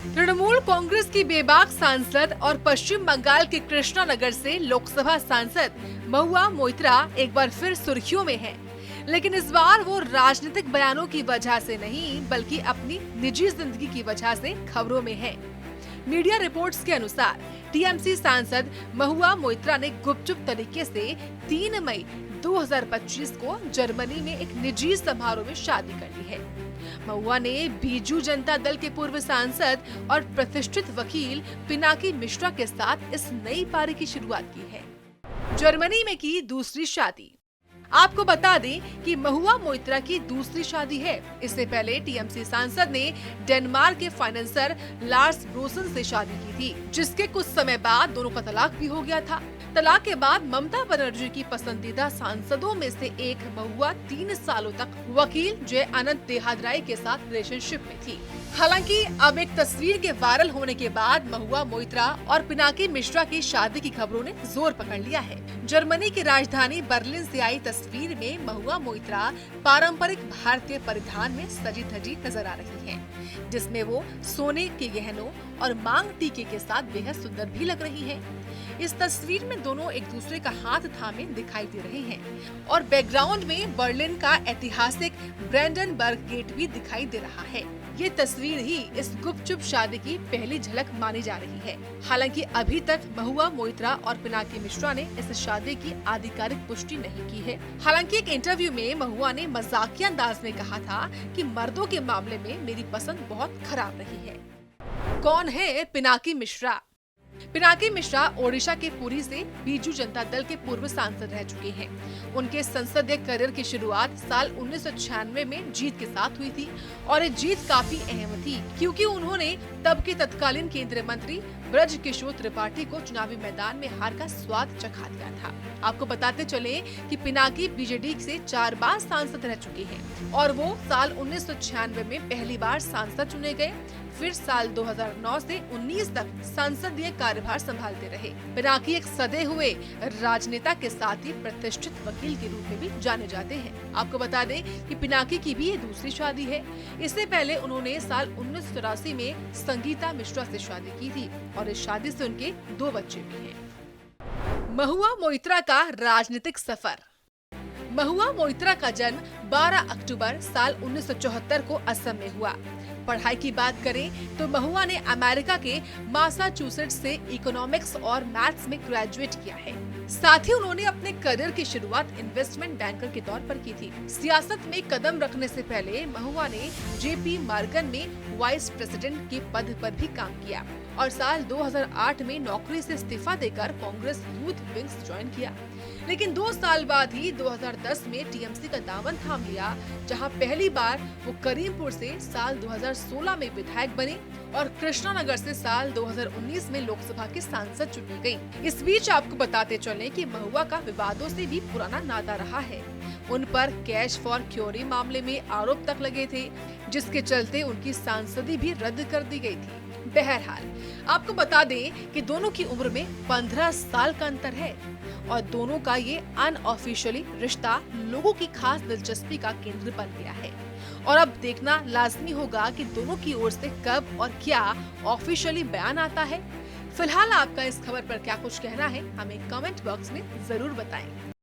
तृणमूल कांग्रेस की बेबाक सांसद और पश्चिम बंगाल के कृष्णानगर से लोकसभा सांसद महुआ मोइत्रा एक बार फिर सुर्खियों में हैं। लेकिन इस बार वो राजनीतिक बयानों की वजह से नहीं बल्कि अपनी निजी जिंदगी की वजह से खबरों में है। मीडिया रिपोर्ट्स के अनुसार टीएमसी सांसद महुआ मोइत्रा ने गुपचुप तरीके से 3 मई 2025 को जर्मनी में एक निजी समारोह में शादी कर ली है। महुआ ने बीजू जनता दल के पूर्व सांसद और प्रतिष्ठित वकील पिनाकी मिश्रा के साथ इस नई पारी की शुरुआत की है। जर्मनी में की दूसरी शादी। आपको बता दें कि महुआ मोइत्रा की दूसरी शादी है। इससे पहले टीएमसी सांसद ने डेनमार्क के फाइनेंसर लार्स ब्रोसन से शादी की थी, जिसके कुछ समय बाद दोनों का तलाक भी हो गया था। तलाक के बाद ममता बनर्जी की पसंदीदा सांसदों में से एक महुआ 3 सालों तक वकील जय अनंत देहादराई के साथ रिलेशनशिप में थी। हालांकि अब एक तस्वीर के वायरल होने के बाद महुआ मोइत्रा और पिनाकी मिश्रा की शादी की खबरों ने जोर पकड़ लिया है। जर्मनी की राजधानी बर्लिन से आई तस्वीर में महुआ मोइत्रा पारंपरिक भारतीय परिधान में सजी धजी नजर आ रही हैं, जिसमें वो सोने के गहनों और मांग टीके के साथ बेहद सुंदर भी लग रही है। इस तस्वीर में दोनों एक दूसरे का हाथ थामे दिखाई दे रहे हैं और बैकग्राउंड में बर्लिन का ऐतिहासिक ब्रेंडनबर्ग गेट भी दिखाई दे रहा है। ये तस्वीर ही इस गुपचुप शादी की पहली झलक मानी जा रही है। हालांकि अभी तक महुआ मोइत्रा और पिनाकी मिश्रा ने इस शादी की आधिकारिक पुष्टि नहीं की है। हालांकि एक इंटरव्यू में महुआ ने मजाकिया अंदाज में कहा था कि मर्दों के मामले में मेरी पसंद बहुत खराब रही है। कौन है पिनाकी मिश्रा? पिनाकी मिश्रा ओडिशा के पुरी से बीजू जनता दल के पूर्व सांसद रह चुके हैं। उनके संसदीय करियर की शुरुआत साल 1996 में जीत के साथ हुई थी और ये जीत काफी अहम थी क्योंकि उन्होंने तब के तत्कालीन केंद्रीय मंत्री ब्रज किशोर त्रिपाठी को चुनावी मैदान में हार का स्वाद चखा दिया था। आपको बताते चले कि पिनाकी बीजेडी से 4 बार सांसद रह चुके हैं और वो साल 1996 में पहली बार सांसद चुने गए। फिर साल 2009 से 19 तक संसदीय कार्यभार संभालते रहे। पिनाकी एक सदे हुए राजनेता के साथ ही प्रतिष्ठित वकील के रूप में भी जाने जाते हैं। आपको बता दें कि पिनाकी की भी ये दूसरी शादी है। इससे पहले उन्होंने साल 1984 में संगीता मिश्रा से शादी की थी और इस शादी से उनके 2 बच्चे भी हैं। महुआ मोइत्रा का राजनीतिक सफर। महुआ मोइत्रा का जन्म 12 अक्टूबर साल 1974 को असम में हुआ। पढ़ाई की बात करें तो महुआ ने अमेरिका के मासाचुसेट्स से इकोनॉमिक्स और मैथ्स में ग्रेजुएट किया है। साथ ही उन्होंने अपने करियर की शुरुआत इन्वेस्टमेंट बैंकर के तौर पर की थी। सियासत में कदम रखने से पहले महुआ ने जेपी मॉर्गन में वाइस प्रेसिडेंट के पद पर भी काम किया और साल 2008 में नौकरी से इस्तीफा देकर कांग्रेस यूथ विंग्स ज्वाइन किया। लेकिन 2 साल बाद ही 2010 में टीएमसी का दामन थाम लिया, जहां पहली बार वो करीमपुर से साल 2016 में विधायक बने और कृष्णानगर से साल 2019 में लोकसभा के सांसद चुनी गयी। इस बीच आपको बताते चले कि महुआ का विवादों से भी पुराना नाता रहा है। उन पर कैश फॉर क्योरी मामले में आरोप तक लगे थे, जिसके चलते उनकी सांसदी भी रद्द कर दी गई थी। बहरहाल आपको बता दें कि दोनों की उम्र में 15 साल का अंतर है और दोनों का ये अनऑफिशियली रिश्ता लोगों की खास दिलचस्पी का केंद्र बन गया है और अब देखना लाजमी होगा कि दोनों की ओर से कब और क्या ऑफिशियली बयान आता है। फिलहाल आपका इस खबर पर क्या कुछ कहना है, हमें कमेंट बॉक्स में जरूर बताएं।